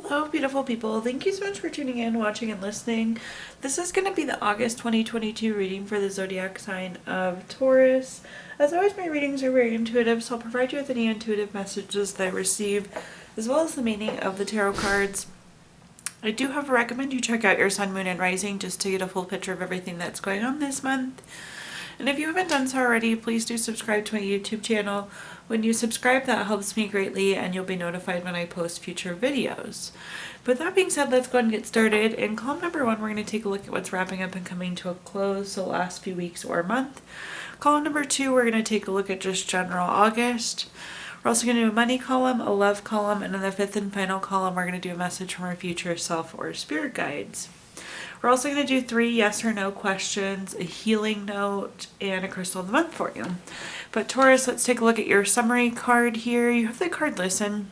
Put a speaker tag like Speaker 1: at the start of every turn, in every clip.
Speaker 1: Hello, beautiful people. Thank you so much for tuning in, watching, and listening. This is going to be the August 2022 reading for the zodiac sign of Taurus. As always, my readings are very intuitive, so I'll provide you with any intuitive messages that I receive, as well as the meaning of the tarot cards. I do, however, recommend you check out your sun, moon, and rising just to get a full picture of everything that's going on this month. And if you haven't done so already, please do subscribe to my YouTube channel. When you subscribe, that helps me greatly, and you'll be notified when I post future videos. But that being said, let's go ahead and get started. In column number 1, we're going to take a look at what's wrapping up and coming to a close, so last few weeks or month. Column number 2, we're going to take a look at just general August. We're also going to do a money column, a love column, and in the 5th and final column, we're going to do a message from our future self or spirit guides. We're also going to do 3 yes or no questions, a healing note, and a crystal of the month for you. But Taurus, let's take a look at your summary card here. You have the card Listen.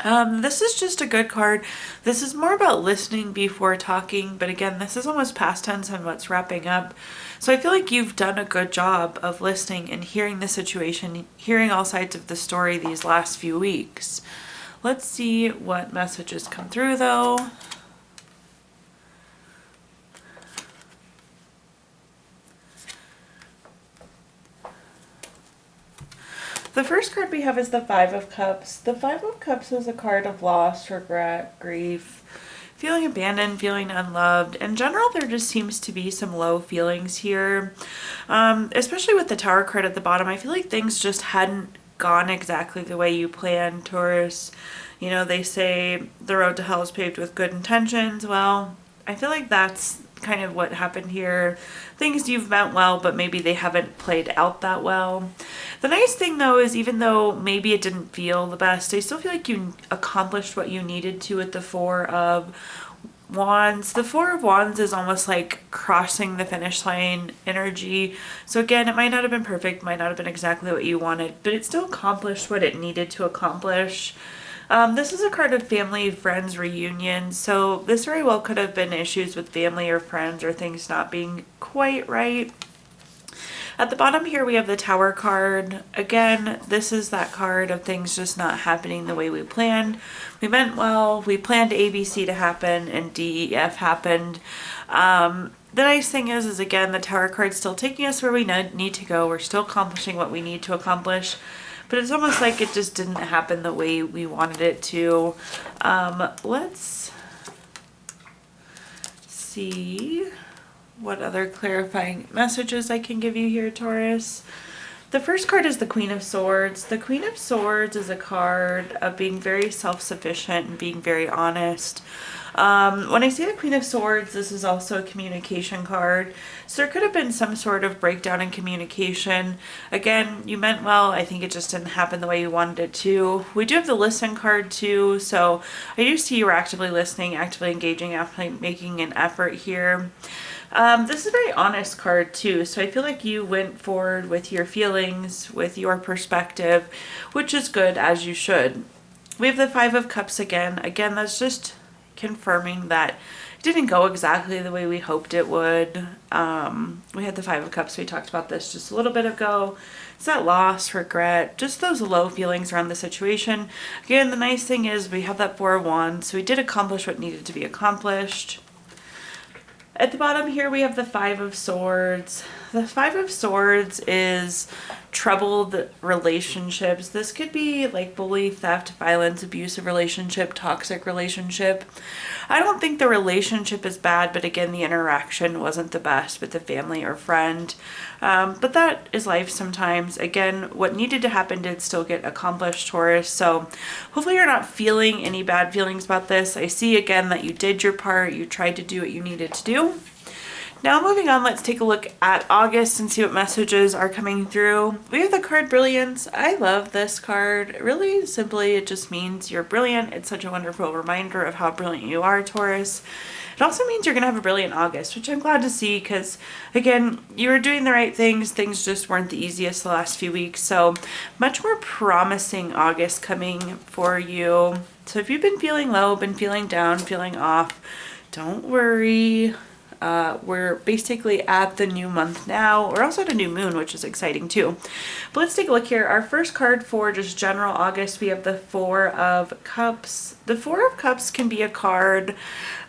Speaker 1: This is just a good card. This is more about listening before talking, but again, this is almost past tense on what's wrapping up. So I feel like you've done a good job of listening and hearing the situation, hearing all sides of the story these last few weeks. Let's see what messages come through though. The first card we have is the 5 of Cups. The 5 of Cups is a card of loss, regret, grief, feeling abandoned, feeling unloved. In general, there just seems to be some low feelings here, especially with the Tower card at the bottom. I feel like things just hadn't gone exactly the way you planned, Taurus. You know, they say the road to hell is paved with good intentions. Well, I feel like that's kind of what happened here. Things you've meant well, but maybe they haven't played out that well. The nice thing though is even though maybe it didn't feel the best, I still feel like you accomplished what you needed to with the 4 of Wands. The 4 of Wands is almost like crossing the finish line energy. So again, it might not have been perfect, might not have been exactly what you wanted, but it still accomplished what it needed to accomplish. This is a card of family, friends, reunion. So this very well could have been issues with family or friends or things not being quite right. At the bottom here, we have the Tower card. Again, this is that card of things just not happening the way we planned. We meant well, we planned ABC to happen and DEF happened. The nice thing is again, the Tower card's still taking us where we need to go. We're still accomplishing what we need to accomplish. But it's almost like it just didn't happen the way we wanted it to. Let's see what other clarifying messages I can give you here, Taurus. The first card is the Queen of Swords. The Queen of Swords is a card of being very self-sufficient and being very honest. When I say the Queen of Swords, this is also a communication card. So there could have been some sort of breakdown in communication. Again, you meant well. I think it just didn't happen the way you wanted it to. We do have the Listen card too. So I do see you were actively listening, actively engaging, actively making an effort here. This is a very honest card too. So I feel like you went forward with your feelings, with your perspective, which is good, as you should. We have the 5 of Cups again. Again, that's just confirming that it didn't go exactly the way we hoped it would. We had the 5 of Cups. We talked about this just a little bit ago. It's that loss, regret, just those low feelings around the situation. Again, the nice thing is we have that 4 of Wands, so we did accomplish what needed to be accomplished. At the bottom here, we have the 5 of Swords. The 5 of Swords is troubled relationships. This could be like bully, theft, violence, abusive relationship, toxic relationship. I don't think the relationship is bad, but again, the interaction wasn't the best with the family or friend. But that is life sometimes. Again, what needed to happen did still get accomplished, Taurus. So hopefully you're not feeling any bad feelings about this. I see again that you did your part. You tried to do what you needed to do. Now moving on, let's take a look at August and see what messages are coming through. We have the card Brilliance. I love this card. Really simply, it just means you're brilliant. It's such a wonderful reminder of how brilliant you are, Taurus. It also means you're going to have a brilliant August, which I'm glad to see because, again, you were doing the right things. Things just weren't the easiest the last few weeks. So much more promising August coming for you. So if you've been feeling low, been feeling down, feeling off, don't worry. We're basically at the new month now. We're also at a new moon, which is exciting too. But let's take a look here. Our first card for just general August, we have the Four of Cups. The Four of Cups can be a card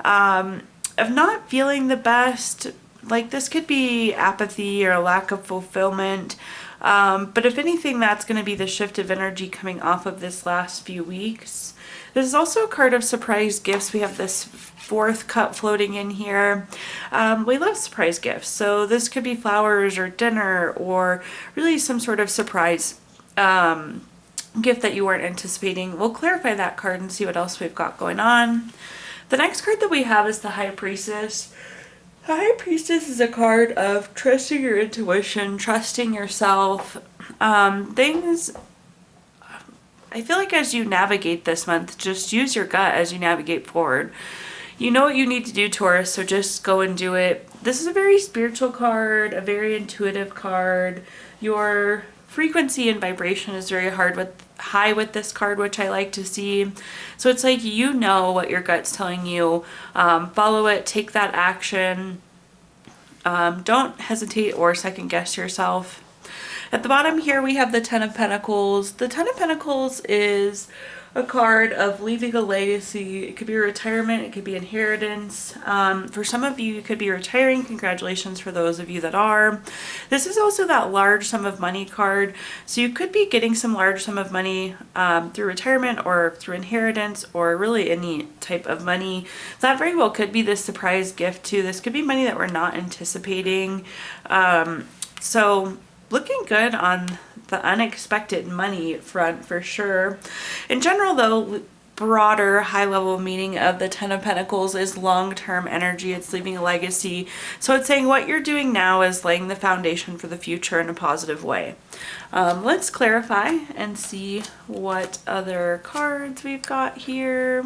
Speaker 1: of not feeling the best. Like, this could be apathy or a lack of fulfillment. But if anything, that's going to be the shift of energy coming off of this last few weeks. This is also a card of surprise gifts. We have this fourth cup floating in here. We love surprise gifts. So this could be flowers or dinner or really some sort of surprise gift that you weren't anticipating. We'll clarify that card and see what else we've got going on. The next card that we have is the High Priestess. The High Priestess is a card of trusting your intuition, trusting yourself. I feel like as you navigate this month, just use your gut as you navigate forward. You know what you need to do, Taurus, so just go and do it. This is a very spiritual card, a very intuitive card. Your frequency and vibration is very high with this card, which I like to see. So it's like, you know what your gut's telling you. Follow it, take that action. Don't hesitate or second guess yourself. At the bottom here, we have the Ten of Pentacles. The Ten of Pentacles is a card of leaving a legacy. It could be retirement, it could be inheritance. For some of you, you could be retiring. Congratulations for those of you that are. This is also that large sum of money card. So you could be getting some large sum of money through retirement or through inheritance or really any type of money. That very well could be this surprise gift too. This could be money that we're not anticipating. So looking good on the unexpected money front for sure. In general though, broader high-level meaning of the Ten of Pentacles is long-term energy. It's leaving a legacy. So it's saying what you're doing now is laying the foundation for the future in a positive way. Let's clarify and see what other cards we've got here.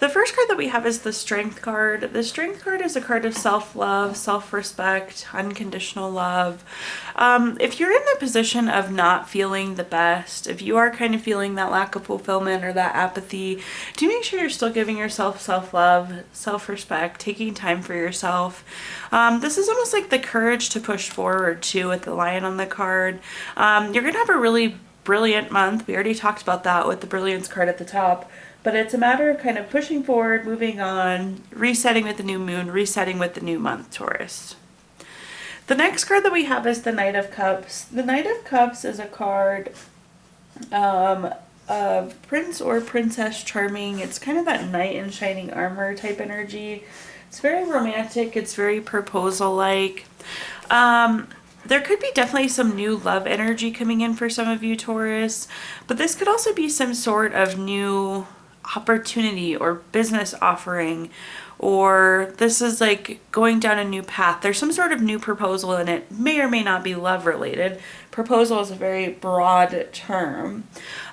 Speaker 1: The first card that we have is the Strength card. The Strength card is a card of self-love, self-respect, unconditional love. If you're in the position of not feeling the best, if you are kind of feeling that lack of fulfillment or that apathy, do make sure you're still giving yourself self-love, self-respect, taking time for yourself. This is almost like the courage to push forward too with the Lion on the card. You're going to have a really brilliant month. We already talked about that with the Brilliance card at the top. But it's a matter of kind of pushing forward, moving on, resetting with the new moon, resetting with the new month, Taurus. The next card that we have is the Knight of Cups. The Knight of Cups is a card of Prince or Princess Charming. It's kind of that knight in shining armor type energy. It's very romantic. It's very proposal-like. There could be definitely some new love energy coming in for some of you, Taurus. But this could also be some sort of new opportunity or business offering, or this is like going down a new path. There's some sort of new proposal and it may or may not be love related. Proposal is a very broad term.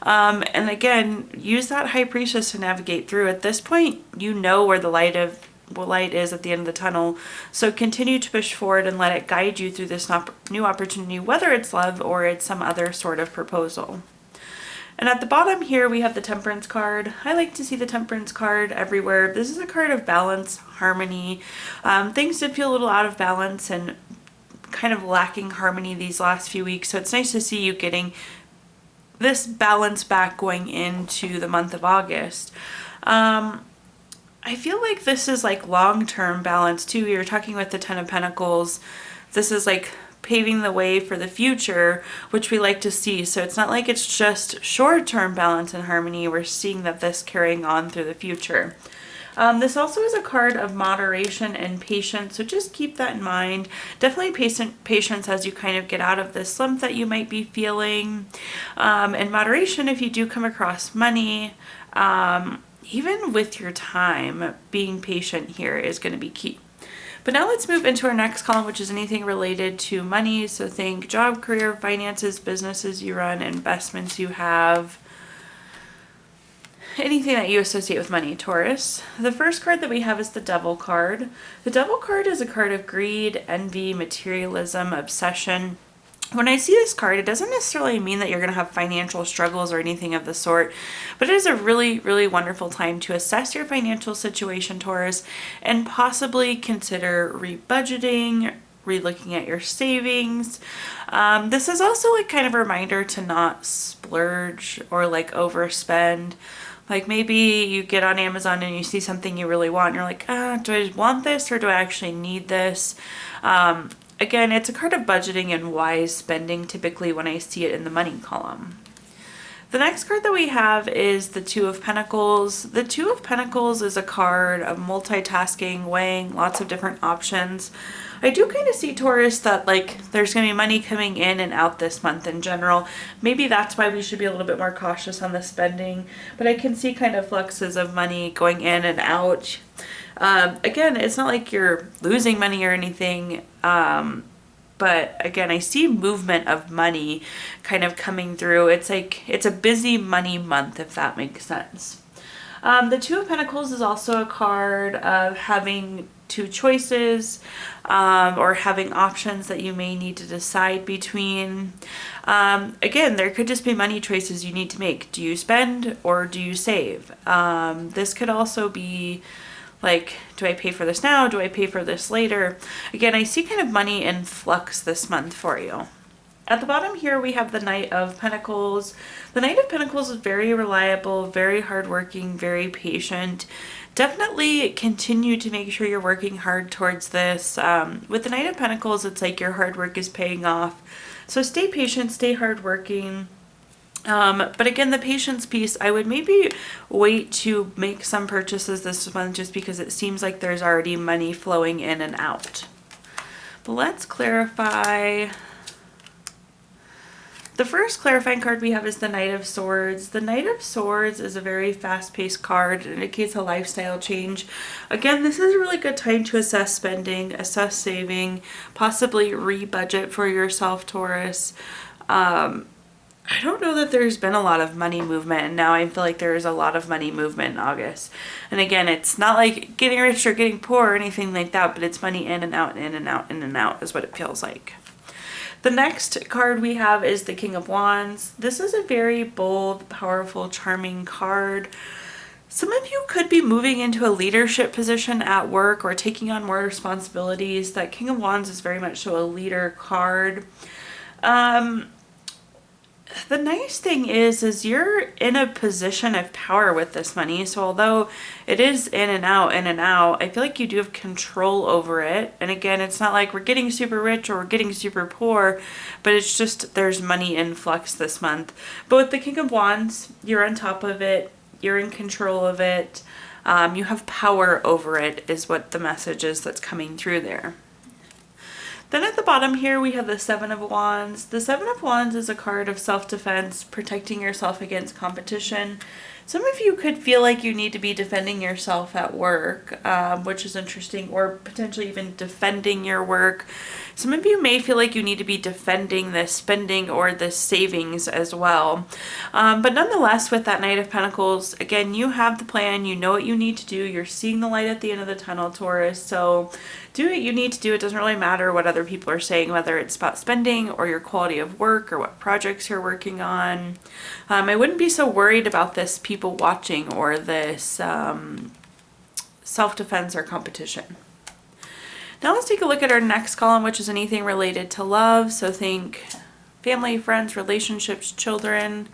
Speaker 1: And again, use that High Priestess to navigate through. At this point, you know where the light is at the end of the tunnel. So continue to push forward and let it guide you through this new opportunity, whether it's love or it's some other sort of proposal. And at the bottom here, we have the Temperance card. I like to see the Temperance card everywhere. This is a card of balance, harmony. Things did feel a little out of balance and kind of lacking harmony these last few weeks. So it's nice to see you getting this balance back going into the month of August. I feel like this is like long-term balance too. You're talking with the Ten of Pentacles. This is like paving the way for the future, which we like to see. So it's not like it's just short-term balance and harmony. We're seeing that this carrying on through the future. This also is a card of moderation and patience, so just keep that in mind. Definitely patience as you kind of get out of this slump that you might be feeling. And moderation if you do come across money. Even with your time, being patient here is going to be key. But now let's move into our next column, which is anything related to money. So think job, career, finances, businesses you run, investments you have, anything that you associate with money, Taurus. The first card that we have is the Devil card. The Devil card is a card of greed, envy, materialism, obsession. When I see this card, it doesn't necessarily mean that you're going to have financial struggles or anything of the sort, but it is a really, really wonderful time to assess your financial situation, Taurus, and possibly consider rebudgeting, re-looking at your savings. This is also like kind of a reminder to not splurge or like overspend. Like maybe you get on Amazon and you see something you really want and you're like, do I want this or do I actually need this? Again, it's a card of budgeting and wise spending typically when I see it in the money column. The next card that we have is the Two of Pentacles. The Two of Pentacles is a card of multitasking, weighing lots of different options. I do kind of see, Taurus, that like there's going to be money coming in and out this month in general. Maybe that's why we should be a little bit more cautious on the spending. But I can see kind of fluxes of money going in and out. Again, it's not like you're losing money or anything. But again, I see movement of money kind of coming through. It's like it's a busy money month, if that makes sense. The Two of Pentacles is also a card of having two choices or having options that you may need to decide between. Again, there could just be money choices you need to make. Do you spend or do you save? This could also be like, do I pay for this now? Do I pay for this later? Again, I see kind of money in flux this month for you. At the bottom here, we have the Knight of Pentacles. The Knight of Pentacles is very reliable, very hardworking, very patient. Definitely continue to make sure you're working hard towards this. With the Knight of Pentacles, it's like your hard work is paying off. So stay patient, stay hardworking. But again, the patience piece, I would maybe wait to make some purchases this month just because it seems like there's already money flowing in and out. But let's clarify. The first clarifying card we have is the Knight of Swords. The Knight of Swords is a very fast-paced card. It indicates a lifestyle change. Again, this is a really good time to assess spending, assess saving, possibly re-budget for yourself, Taurus. I don't know that there's been a lot of money movement, and now I feel like there is a lot of money movement in August. And again, it's not like getting rich or getting poor or anything like that, but it's money in and out, in and out, in and out is what it feels like. The next card we have is the King of Wands. This is a very bold, powerful, charming card. Some of you could be moving into a leadership position at work or taking on more responsibilities. That King of Wands is very much so a leader card. The nice thing is you're in a position of power with this money. So although it is in and out, I feel like you do have control over it. And again, it's not like we're getting super rich or we're getting super poor, but it's just there's money influx this month. But with the King of Wands, you're on top of it. You're in control of it. You have power over it is what the message is that's coming through there. Then at the bottom here, we have the Seven of Wands. The Seven of Wands is a card of self-defense, protecting yourself against competition. Some of you could feel like you need to be defending yourself at work, which is interesting, or potentially even defending your work. Some of you may feel like you need to be defending this spending or this savings as well. But nonetheless, with that Knight of Pentacles, again, you have the plan. You know what you need to do. You're seeing the light at the end of the tunnel, Taurus. So do what you need to do. It doesn't really matter what other people are saying, whether it's about spending or your quality of work or what projects you're working on. I wouldn't be so worried about this people watching or this self-defense or competition. Now let's take a look at our next column, which is anything related to love. So think family, friends, relationships, children,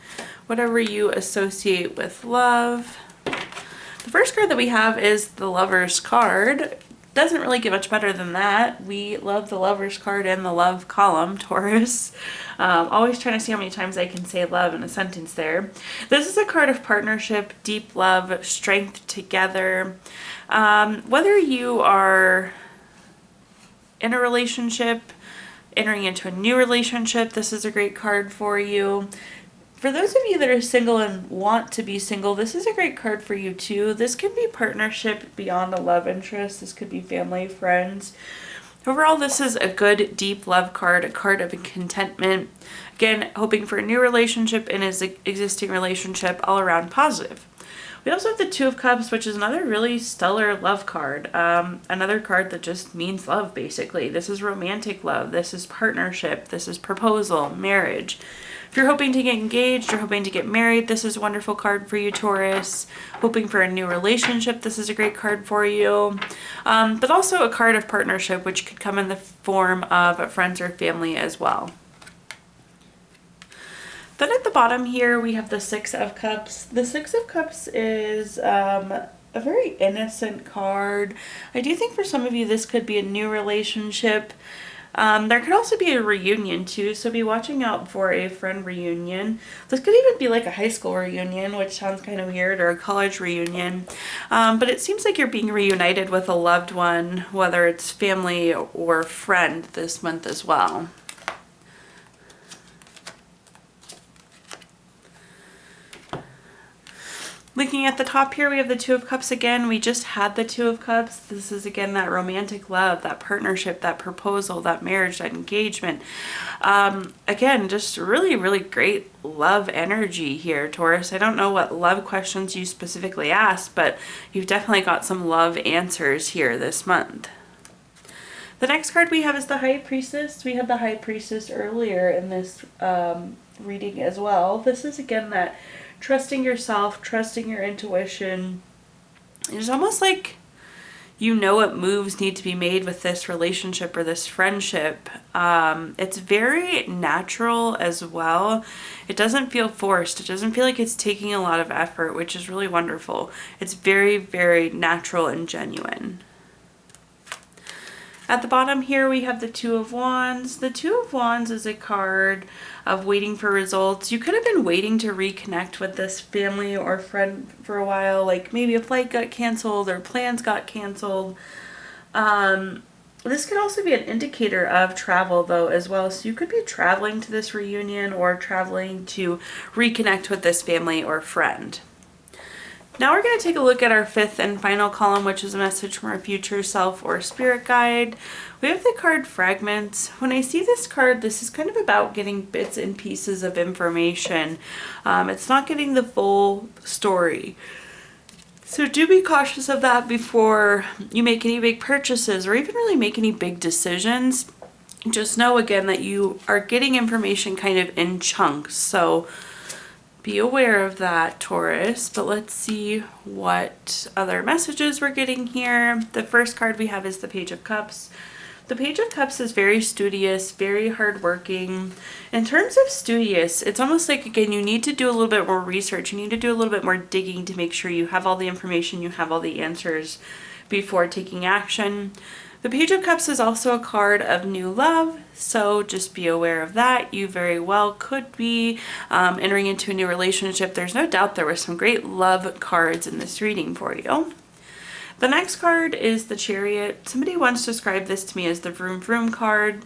Speaker 1: whatever you associate with love. The first card that we have is the Lover's card. Doesn't really get much better than that. We love the Lover's card and the love column, Taurus. Always trying to see how many times I can say love in a sentence there. This is a card of partnership, deep love, strength together. Whether you are in a relationship, entering into a new relationship, this is a great card for you. For those of you that are single and want to be single, this is a great card for you too. This could be partnership beyond a love interest. This could be family, friends. Overall, this is a good, deep love card, a card of contentment. Again, hoping for a new relationship in his existing relationship, all around positive. We also have the Two of Cups, which is another really stellar love card. Another card that just means love, basically. This is romantic love. This is partnership. This is proposal, marriage. If you're hoping to get engaged or hoping to get married, this is a wonderful card for you, Taurus. Hoping for a new relationship, this is a great card for you. But also a card of partnership, which could come in the form of friends or family as well. Then at the bottom here, we have the Six of Cups. The Six of Cups is a very innocent card. I do think for some of you, this could be a new relationship. There could also be a reunion too, so be watching out for a friend reunion. This could even be like a high school reunion, which sounds kind of weird, or a college reunion. But it seems like you're being reunited with a loved one, whether it's family or friend this month as well. Looking at the top here, we have the Two of Cups again. We just had the Two of Cups. This is, again, that romantic love, that partnership, that proposal, that marriage, that engagement. Again, just really, really great love energy here, Taurus. I don't know what love questions you specifically asked, but you've definitely got some love answers here this month. The next card we have is the High Priestess. We had the High Priestess earlier in this reading as well. This is, again, that trusting yourself, trusting your intuition. It's almost like you know what moves need to be made with this relationship or this friendship. It's very natural as well. It doesn't feel forced. It doesn't feel like it's taking a lot of effort, which is really wonderful. It's very, very natural and genuine. At the bottom here, we have the Two of Wands. The Two of Wands is a card of waiting for results. You could have been waiting to reconnect with this family or friend for a while, like maybe a flight got canceled or plans got canceled. This could also be an indicator of travel though as well. So you could be traveling to this reunion or traveling to reconnect with this family or friend. Now we're going to take a look at our fifth and final column, which is a message from our future self or spirit guide. We have the card Fragments. When I see this card, this is kind of about getting bits and pieces of information. It's not getting the full story. So do be cautious of that before you make any big purchases or even really make any big decisions. Just know again that you are getting information kind of in chunks. So be aware of that, Taurus. But let's see what other messages we're getting here. The first card we have is the Page of Cups. The Page of Cups is very studious, very hardworking. In terms of studious, it's almost like, again, you need to do a little bit more research. You need to do a little bit more digging to make sure you have all the information, you have all the answers before taking action. The Page of Cups is also a card of new love, so just be aware of that. You very well could be entering into a new relationship. There's no doubt there were some great love cards in this reading for you. The next card is the Chariot. Somebody once described this to me as the Vroom Vroom card.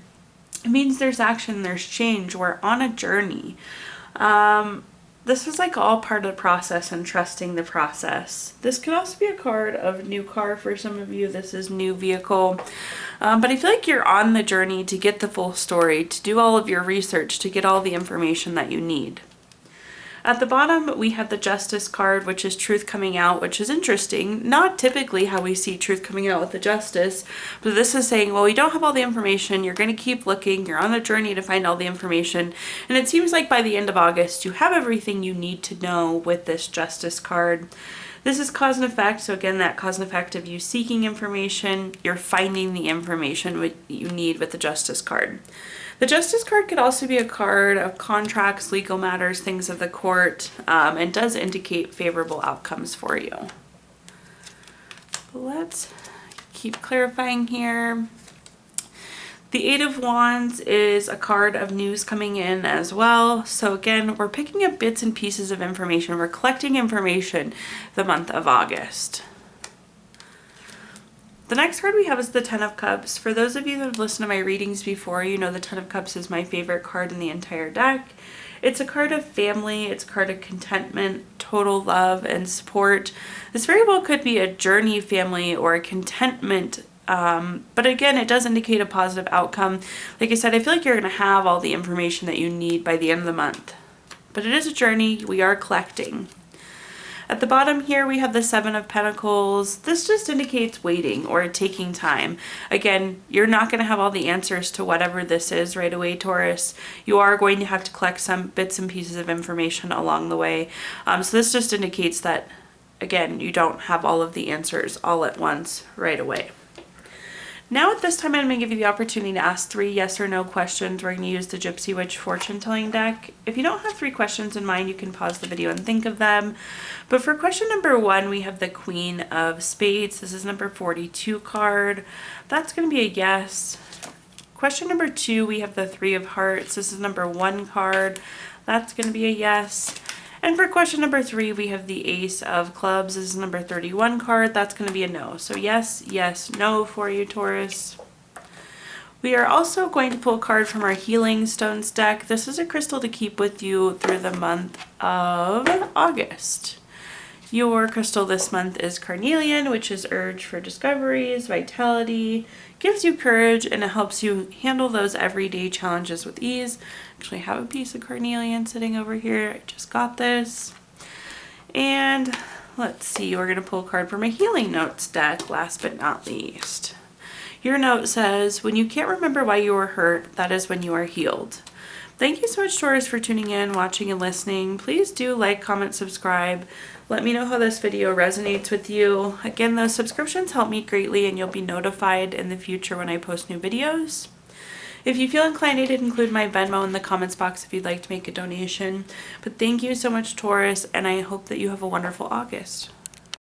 Speaker 1: It means there's action, there's change. We're on a journey. This is like all part of the process and trusting the process. This could also be a card of new car for some of you. This is new vehicle. But I feel like you're on the journey to get the full story, to do all of your research, to get all the information that you need. At the bottom, we have the Justice card, which is truth coming out, which is interesting. Not typically how we see truth coming out with the Justice, but this is saying, well, you don't have all the information. You're going to keep looking. You're on a journey to find all the information. And it seems like by the end of August, you have everything you need to know with this Justice card. This is cause and effect. So again, that cause and effect of you seeking information, you're finding the information you need with the Justice card. The Justice card could also be a card of contracts, legal matters, things of the court, and does indicate favorable outcomes for you. Let's keep clarifying here. The Eight of Wands is a card of news coming in as well. So again, we're picking up bits and pieces of information. We're collecting information the month of August. The next card we have is the Ten of Cups. For those of you that have listened to my readings before, you know the Ten of Cups is my favorite card in the entire deck. It's a card of family, it's a card of contentment, total love and support. This very well could be a journey family or a contentment, but again, it does indicate a positive outcome. Like I said, I feel like you're going to have all the information that you need by the end of the month. But it is a journey we are collecting. At the bottom here, we have the Seven of Pentacles. This just indicates waiting or taking time. Again, you're not going to have all the answers to whatever this is right away, Taurus. You are going to have to collect some bits and pieces of information along the way. So this just indicates that, again, you don't have all of the answers all at once right away. Now at this time, I'm going to give you the opportunity to ask 3 yes or no questions. We're going to use the Gypsy Witch fortune telling deck. If you don't have 3 questions in mind, you can pause the video and think of them. But for question number 1, we have the Queen of Spades. This is number 42 card. That's going to be a yes. Question number 2, we have the Three of Hearts. This is number 1 card. That's going to be a yes. And for question number 3, we have the Ace of Clubs. This is number 31 card. That's going to be a no. So yes, yes, no for you, Taurus. We are also going to pull a card from our Healing Stones deck. This is a crystal to keep with you through the month of August. Your crystal this month is carnelian, which is urge for discoveries, vitality, gives you courage, and it helps you handle those everyday challenges with ease. Actually, I have a piece of carnelian sitting over here. I just got this. And let's see, we're going to pull a card from a Healing Notes deck, last but not least. Your note says, when you can't remember why you were hurt, that is when you are healed. Thank you so much, Taurus, for tuning in, watching, and listening. Please do like, comment, subscribe. Let me know how this video resonates with you. Again, those subscriptions help me greatly, and you'll be notified in the future when I post new videos. If you feel inclined, I did include my Venmo in the comments box if you'd like to make a donation. But thank you so much, Taurus, and I hope that you have a wonderful August.